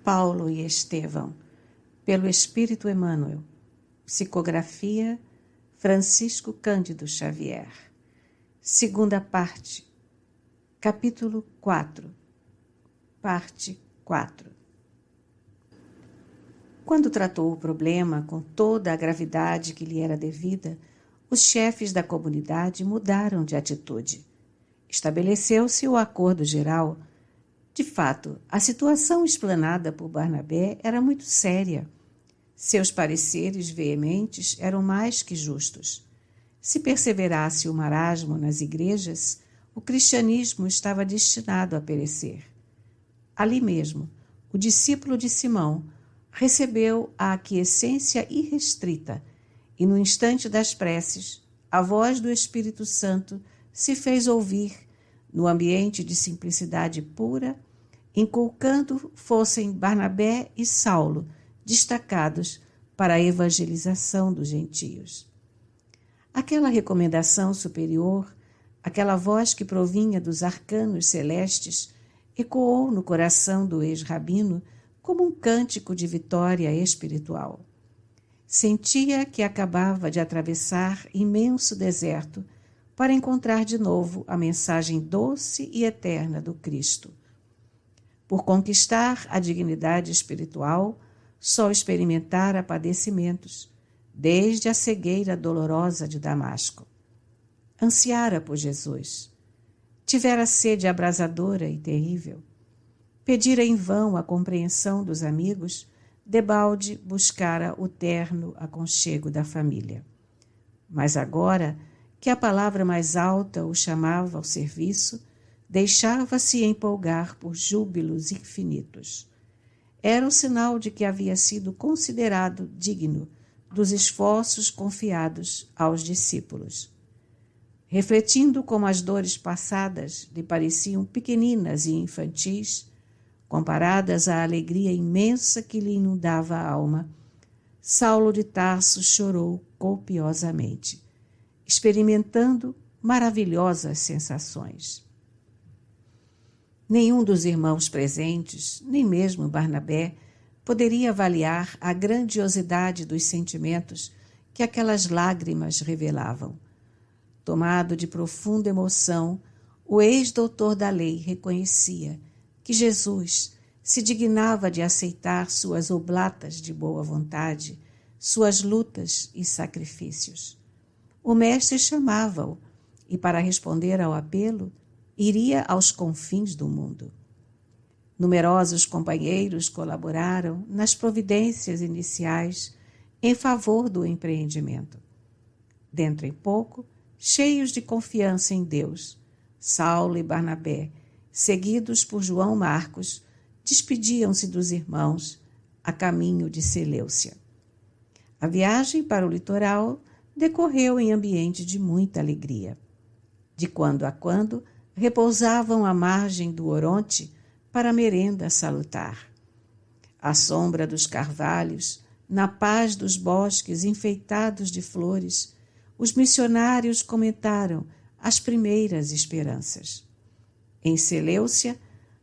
Paulo e Estevão, pelo Espírito Emmanuel. Psicografia Francisco Cândido Xavier. Segunda parte. Capítulo 4. Parte 4. Quando tratou o problema com toda a gravidade que lhe era devida, os chefes da comunidade mudaram de atitude. Estabeleceu-se o acordo geral. De fato, a situação explanada por Barnabé era muito séria. Seus pareceres veementes eram mais que justos. Se perseverasse o marasmo nas igrejas, o cristianismo estava destinado a perecer. Ali mesmo, o discípulo de Simão recebeu a aquiescência irrestrita e, no instante das preces, a voz do Espírito Santo se fez ouvir no ambiente de simplicidade pura, inculcando fossem Barnabé e Saulo destacados para a evangelização dos gentios. Aquela recomendação superior, aquela voz que provinha dos arcanos celestes, ecoou no coração do ex-rabino como um cântico de vitória espiritual. Sentia que acabava de atravessar imenso deserto para encontrar de novo a mensagem doce e eterna do Cristo. Por conquistar a dignidade espiritual, só experimentara padecimentos, desde a cegueira dolorosa de Damasco. Ansiara por Jesus. Tivera sede abrasadora e terrível. Pedira em vão a compreensão dos amigos, debalde buscara o terno aconchego da família. Mas agora, que a palavra mais alta o chamava ao serviço, deixava-se empolgar por júbilos infinitos. Era o sinal de que havia sido considerado digno dos esforços confiados aos discípulos. Refletindo como as dores passadas lhe pareciam pequeninas e infantis, comparadas à alegria imensa que lhe inundava a alma, Saulo de Tarso chorou copiosamente, experimentando maravilhosas sensações. Nenhum dos irmãos presentes, nem mesmo Barnabé, poderia avaliar a grandiosidade dos sentimentos que aquelas lágrimas revelavam. Tomado de profunda emoção, o ex-doutor da lei reconhecia que Jesus se dignava de aceitar suas oblatas de boa vontade, suas lutas e sacrifícios. O mestre chamava-o e, para responder ao apelo, iria aos confins do mundo. Numerosos companheiros colaboraram nas providências iniciais em favor do empreendimento. Dentro em pouco, cheios de confiança em Deus, Saulo e Barnabé, seguidos por João Marcos, despediam-se dos irmãos a caminho de Seleucia. A viagem para o litoral decorreu em ambiente de muita alegria. De quando a quando, repousavam à margem do Oronte para a merenda salutar. À sombra dos carvalhos, na paz dos bosques enfeitados de flores, os missionários comentaram as primeiras esperanças. Em Seleucia,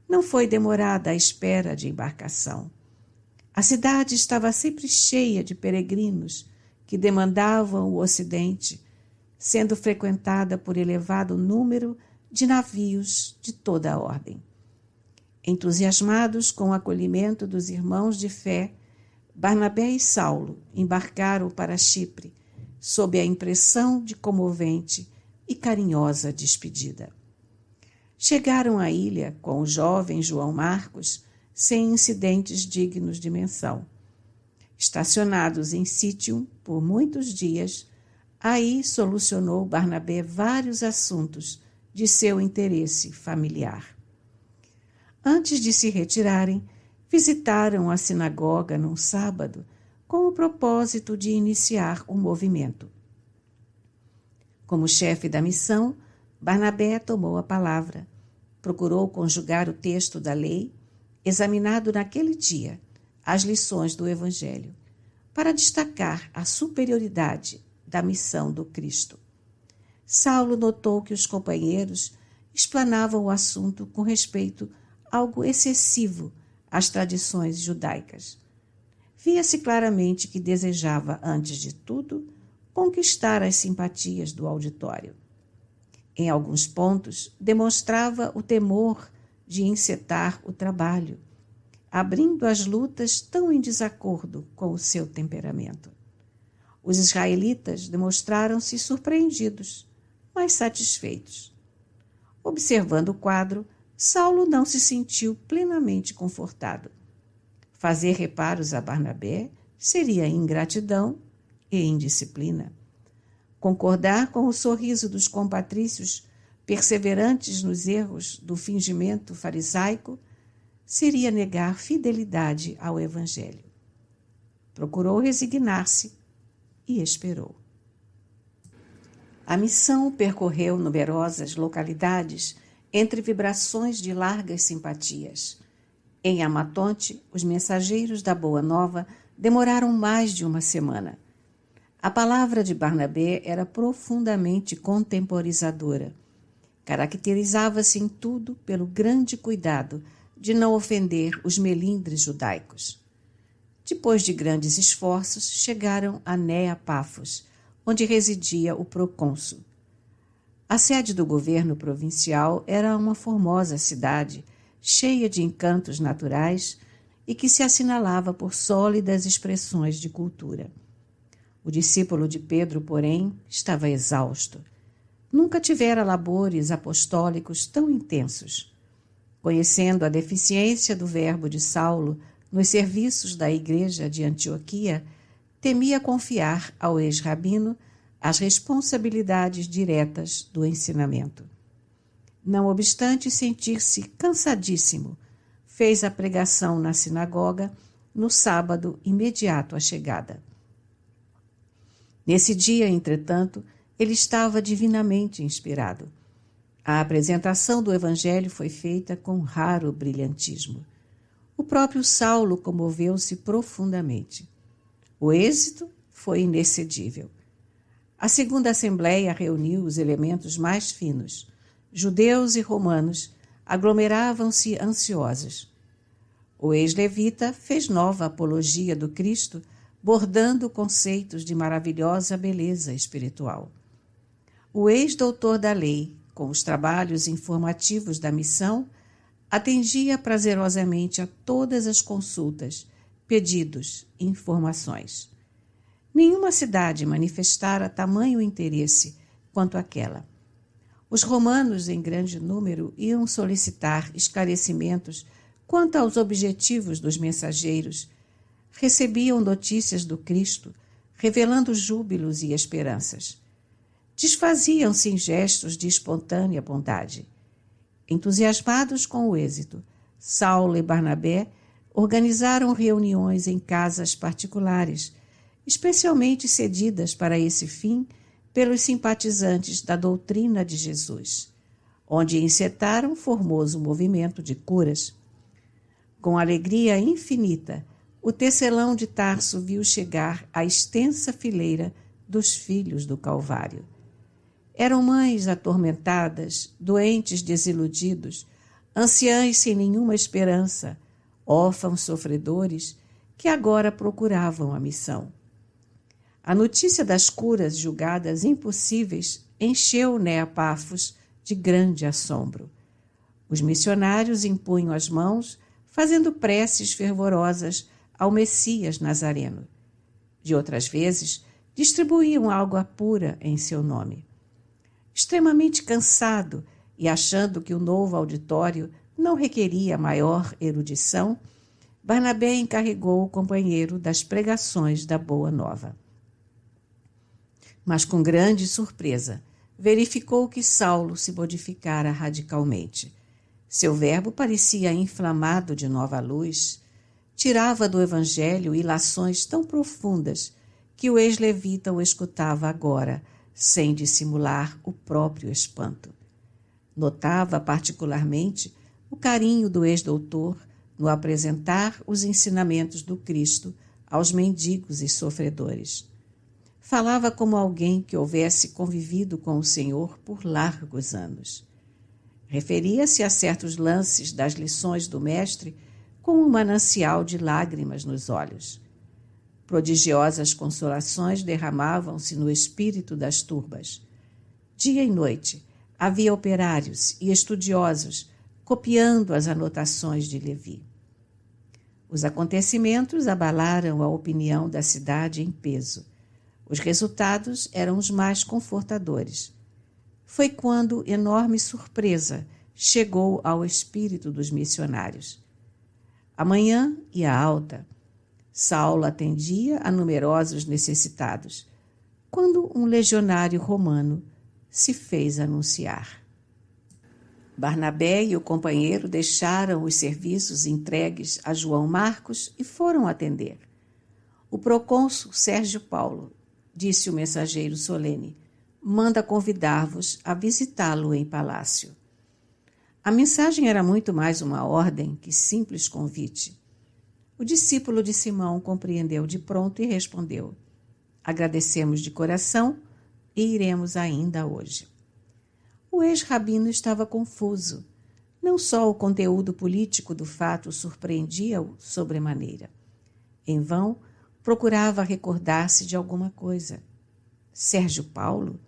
não foi demorada a espera de embarcação. A cidade estava sempre cheia de peregrinos que demandavam o Ocidente, sendo frequentada por elevado número de navios de toda a ordem. Entusiasmados com o acolhimento dos irmãos de fé, Barnabé e Saulo embarcaram para Chipre, sob a impressão de comovente e carinhosa despedida. Chegaram à ilha com o jovem João Marcos sem incidentes dignos de menção. Estacionados em Sítium por muitos dias, aí solucionou Barnabé vários assuntos de seu interesse familiar. Antes de se retirarem, visitaram a sinagoga num sábado com o propósito de iniciar o movimento. Como chefe da missão, Barnabé tomou a palavra, procurou conjugar o texto da lei, examinado naquele dia as lições do Evangelho, para destacar a superioridade da missão do Cristo. Saulo notou que os companheiros explanavam o assunto com respeito algo excessivo às tradições judaicas. Via-se claramente que desejava, antes de tudo, conquistar as simpatias do auditório. Em alguns pontos, demonstrava o temor de encetar o trabalho, abrindo as lutas tão em desacordo com o seu temperamento. Os israelitas demonstraram-se surpreendidos, mas satisfeitos. Observando o quadro, Saulo não se sentiu plenamente confortado. Fazer reparos a Barnabé seria ingratidão e indisciplina. Concordar com o sorriso dos compatrícios perseverantes nos erros do fingimento farisaico seria negar fidelidade ao Evangelho. Procurou resignar-se e esperou. A missão percorreu numerosas localidades entre vibrações de largas simpatias. Em Amatonte, os mensageiros da Boa Nova demoraram mais de uma semana. A palavra de Barnabé era profundamente contemporizadora. Caracterizava-se em tudo pelo grande cuidado de não ofender os melindres judaicos. Depois de grandes esforços, chegaram a Nea Pafos, onde residia o procônsul. A sede do governo provincial era uma formosa cidade, cheia de encantos naturais e que se assinalava por sólidas expressões de cultura. O discípulo de Pedro, porém, estava exausto. Nunca tivera labores apostólicos tão intensos. Conhecendo a deficiência do verbo de Saulo nos serviços da igreja de Antioquia, temia confiar ao ex-rabino as responsabilidades diretas do ensinamento. Não obstante sentir-se cansadíssimo, fez a pregação na sinagoga no sábado imediato à chegada. Nesse dia, entretanto, ele estava divinamente inspirado. A apresentação do Evangelho foi feita com raro brilhantismo. O próprio Saulo comoveu-se profundamente. O êxito foi inexcedível. A segunda assembleia reuniu os elementos mais finos. Judeus e romanos aglomeravam-se ansiosos. O ex-levita fez nova apologia do Cristo, bordando conceitos de maravilhosa beleza espiritual. O ex-doutor da lei, com os trabalhos informativos da missão, atendia prazerosamente a todas as consultas, pedidos e informações. Nenhuma cidade manifestara tamanho interesse quanto aquela. Os romanos, em grande número, iam solicitar esclarecimentos quanto aos objetivos dos mensageiros, recebiam notícias do Cristo, revelando júbilos e esperanças. Desfaziam-se em gestos de espontânea bondade. Entusiasmados com o êxito, Saulo e Barnabé organizaram reuniões em casas particulares, especialmente cedidas para esse fim pelos simpatizantes da doutrina de Jesus, onde encetaram um formoso movimento de curas. Com alegria infinita, o tecelão de Tarso viu chegar a extensa fileira dos filhos do Calvário. Eram mães atormentadas, doentes desiludidos, anciãs sem nenhuma esperança, órfãos sofredores, que agora procuravam a missão. A notícia das curas julgadas impossíveis encheu Nea Pafos de grande assombro. Os missionários impunham as mãos, fazendo preces fervorosas ao Messias Nazareno. De outras vezes, distribuíam água pura em seu nome. Extremamente cansado e achando que o novo auditório não requeria maior erudição, Barnabé encarregou o companheiro das pregações da Boa Nova. Mas com grande surpresa, verificou que Saulo se modificara radicalmente. Seu verbo parecia inflamado de nova luz, tirava do Evangelho ilações tão profundas que o ex-levita o escutava agora, sem dissimular o próprio espanto. Notava particularmente o carinho do ex-doutor no apresentar os ensinamentos do Cristo aos mendigos e sofredores. Falava como alguém que houvesse convivido com o Senhor por largos anos. Referia-se a certos lances das lições do Mestre com um manancial de lágrimas nos olhos. Prodigiosas consolações derramavam-se no espírito das turbas. Dia e noite havia operários e estudiosos copiando as anotações de Levi. Os acontecimentos abalaram a opinião da cidade em peso. Os resultados eram os mais confortadores. Foi quando enorme surpresa chegou ao espírito dos missionários. A manhã ia alta. Saulo atendia a numerosos necessitados, quando um legionário romano se fez anunciar. Barnabé e o companheiro deixaram os serviços entregues a João Marcos e foram atender. O procônsul Sérgio Paulo, disse o mensageiro solene, manda convidar-vos a visitá-lo em palácio. A mensagem era muito mais uma ordem que simples convite. O discípulo de Simão compreendeu de pronto e respondeu: agradecemos de coração e iremos ainda hoje. O ex-rabino estava confuso. Não só o conteúdo político do fato surpreendia-o sobremaneira. Em vão, procurava recordar-se de alguma coisa. Sérgio Paulo?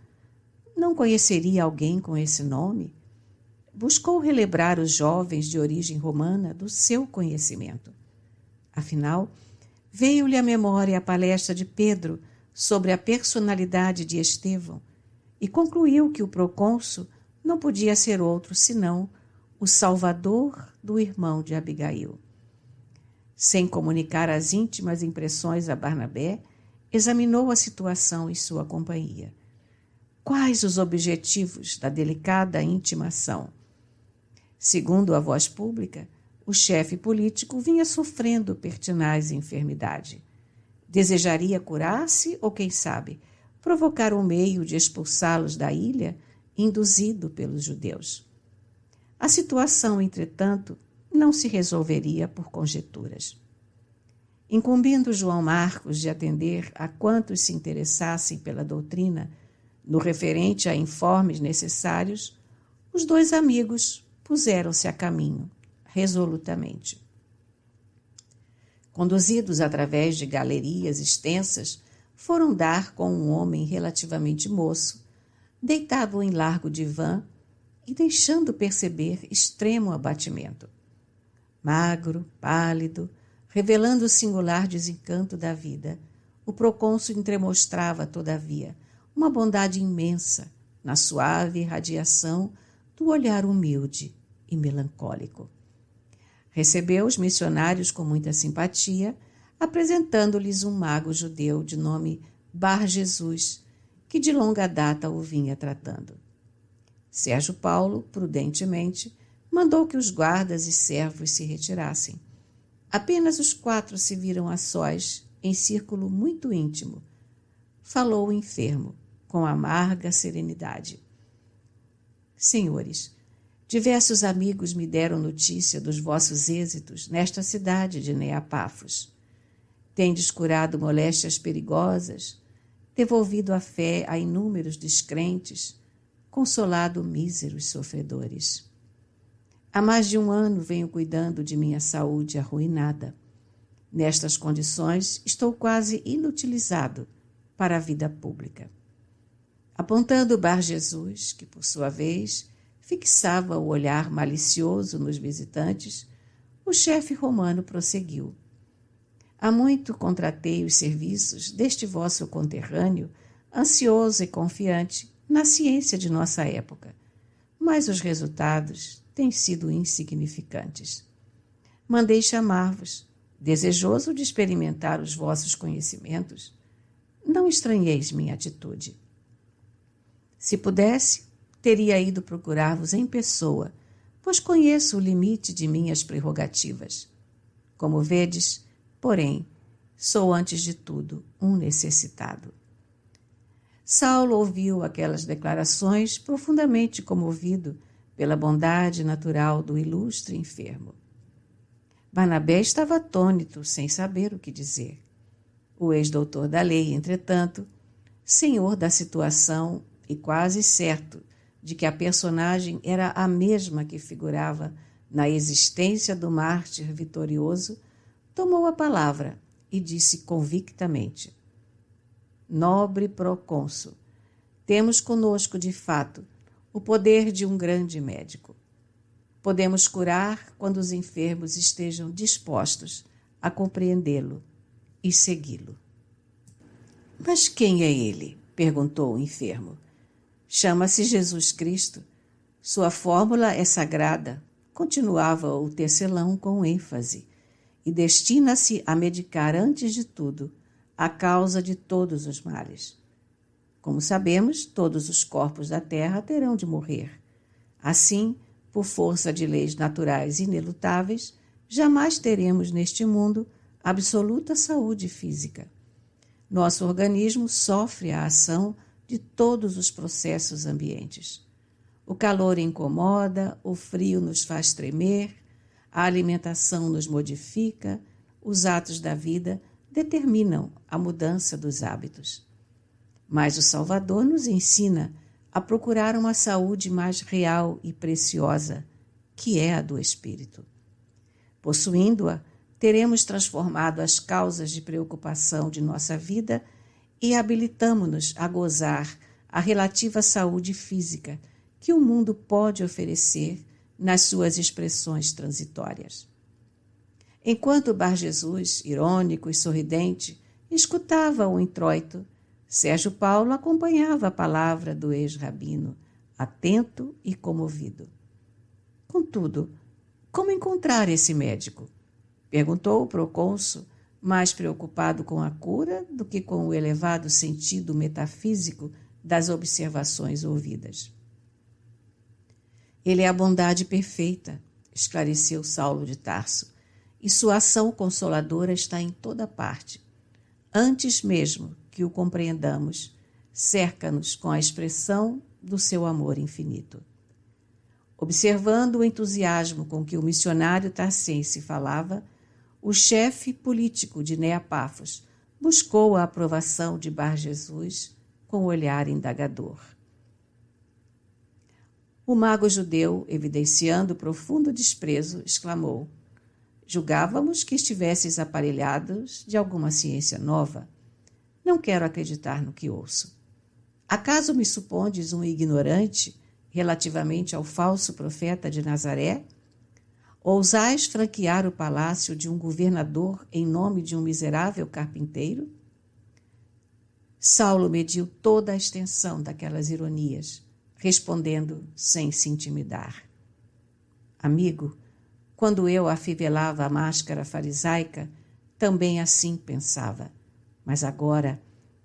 Não conheceria alguém com esse nome? Buscou relembrar os jovens de origem romana do seu conhecimento. Afinal, veio-lhe à memória a palestra de Pedro sobre a personalidade de Estevão e concluiu que o procônsul não podia ser outro senão o salvador do irmão de Abigail. Sem comunicar as íntimas impressões a Barnabé, examinou a situação em sua companhia. Quais os objetivos da delicada intimação? Segundo a voz pública, o chefe político vinha sofrendo pertinaz enfermidade. Desejaria curar-se ou, quem sabe, provocar um meio de expulsá-los da ilha, induzido pelos judeus. A situação, entretanto, não se resolveria por conjecturas. Incumbindo João Marcos de atender a quantos se interessassem pela doutrina no referente a informes necessários, os dois amigos puseram-se a caminho, resolutamente. Conduzidos através de galerias extensas, foram dar com um homem relativamente moço, deitado em largo divã e deixando perceber extremo abatimento. Magro, pálido, revelando o singular desencanto da vida, o procônsul entremostrava, todavia, uma bondade imensa na suave irradiação do olhar humilde e melancólico. Recebeu os missionários com muita simpatia, apresentando-lhes um mago judeu de nome Bar Jesus, que de longa data o vinha tratando. Sérgio Paulo, prudentemente, mandou que os guardas e servos se retirassem. Apenas os 4 se viram a sós, em círculo muito íntimo. Falou o enfermo, com amarga serenidade. Senhores, diversos amigos me deram notícia dos vossos êxitos nesta cidade de Neapafos. Tendes curado moléstias perigosas, devolvido a fé a inúmeros descrentes, consolado míseros sofredores. Há mais de 1 ano venho cuidando de minha saúde arruinada. Nestas condições, estou quase inutilizado para a vida pública. Apontando Bar Jesus, que por sua vez fixava o olhar malicioso nos visitantes, o chefe romano prosseguiu. Há muito contratei os serviços deste vosso conterrâneo, ansioso e confiante na ciência de nossa época, mas os resultados têm sido insignificantes. Mandei chamar-vos, desejoso de experimentar os vossos conhecimentos. Não estranheis minha atitude. Se pudesse, teria ido procurar-vos em pessoa, pois conheço o limite de minhas prerrogativas. Como vedes, porém, sou antes de tudo um necessitado. Saulo ouviu aquelas declarações profundamente comovido pela bondade natural do ilustre enfermo. Barnabé estava atônito, sem saber o que dizer. O ex-doutor da lei, entretanto, senhor da situação e quase certo de que a personagem era a mesma que figurava na existência do mártir vitorioso, tomou a palavra e disse convictamente: Nobre procônsul, temos conosco, de fato, o poder de um grande médico. Podemos curar quando os enfermos estejam dispostos a compreendê-lo e segui-lo. Mas quem é ele? Perguntou o enfermo. Chama-se Jesus Cristo. Sua fórmula é sagrada, continuava o tecelão com ênfase, e destina-se a medicar antes de tudo a causa de todos os males. Como sabemos, todos os corpos da terra terão de morrer. Assim, por força de leis naturais inelutáveis, jamais teremos neste mundo absoluta saúde física. Nosso organismo sofre a ação de todos os processos ambientes. O calor incomoda, o frio nos faz tremer, a alimentação nos modifica, os atos da vida determinam a mudança dos hábitos. Mas o Salvador nos ensina a procurar uma saúde mais real e preciosa, que é a do Espírito. Possuindo-a, teremos transformado as causas de preocupação de nossa vida e habilitamo-nos a gozar a relativa saúde física que o mundo pode oferecer nas suas expressões transitórias. Enquanto Bar Jesus, irônico e sorridente, escutava o introito, Sérgio Paulo acompanhava a palavra do ex-rabino, atento e comovido. Contudo, como encontrar esse médico? Perguntou o procônsul, mais preocupado com a cura do que com o elevado sentido metafísico das observações ouvidas. Ele é a bondade perfeita, esclareceu Saulo de Tarso, e sua ação consoladora está em toda parte. Antes mesmo que o compreendamos, cerca-nos com a expressão do seu amor infinito. Observando o entusiasmo com que o missionário tarsense falava, o chefe político de Neapafos buscou a aprovação de Bar Jesus com olhar indagador. O mago judeu, evidenciando profundo desprezo, exclamou: Julgávamos que estivesses aparelhados de alguma ciência nova. Não quero acreditar no que ouço. Acaso me supondes um ignorante relativamente ao falso profeta de Nazaré? Ousais franquear o palácio de um governador em nome de um miserável carpinteiro? Saulo mediu toda a extensão daquelas ironias, respondendo sem se intimidar. Amigo, quando eu afivelava a máscara farisaica, também assim pensava, mas agora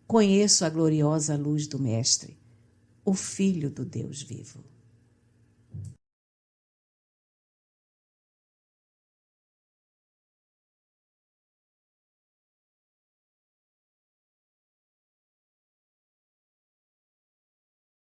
conheço a gloriosa luz do Mestre, o Filho do Deus vivo.